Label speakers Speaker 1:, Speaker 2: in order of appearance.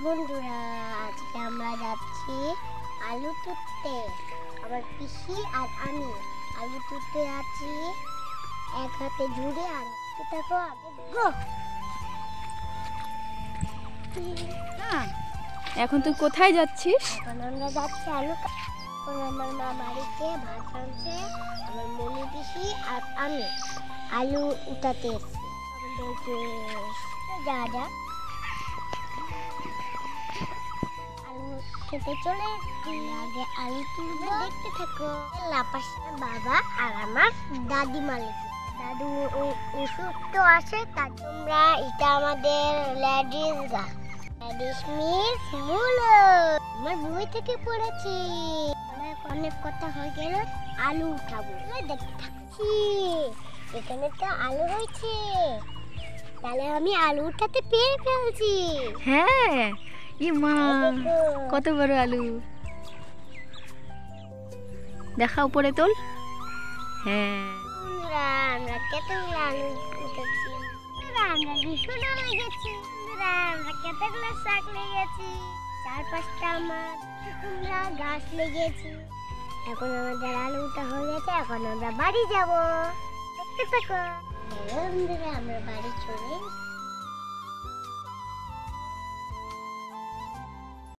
Speaker 1: বন্ধুরা, আজকে আমরা যাচ্ছি আলু তুলতে। আমার পিসি আর আমি আলু তুলতে যাচ্ছি, এক হাতে ঝুড়ি আর দেখো গো।
Speaker 2: এখন তুই কোথায় যাচ্ছিস?
Speaker 1: এখন আমরা যাচ্ছি আলু এখন আমার মা বাড়িতে ভাত রাঁধছে, আমার মনি পিসি আর আমি আলু উঠাতে এসেছি। যা যা আলু খেতে চলে আগে আলু তুলবো, দেখতে থাকো। লাপাসা বাবা আর আমার দাদিমা লেগে দাদু অসুস্থ আছে, তা তোমরা এটা আমাদের লেডিস গা, লেডিস মিস মূলো আমার বই থেকে পড়েছি। অনেক কথা হয়ে গেল, আলু উঠাবো দেখতে থাকছি। এখানে তো আলু হয়েছে, তাহলে আমি আলু উঠাতে পেরে ফেলছি।
Speaker 2: হ্যাঁ, মা কত বড় আলু, দেখা উপরে তোল। হ্যাঁ,
Speaker 1: আমরা কতগুলো আলু উঠেছি, আমরা ভীষণ লেগেছি। আমরা কতগুলো শাক লেগেছি, 4-5টা আমার কুমড়া গাছ লেগেছি। এখন আমাদের আলু উঠা হয়ে গেছে, এখন আমরা বাড়ি যাবো। দেখতে থাকো। বন্ধুরা, আমরা বাড়ি চলে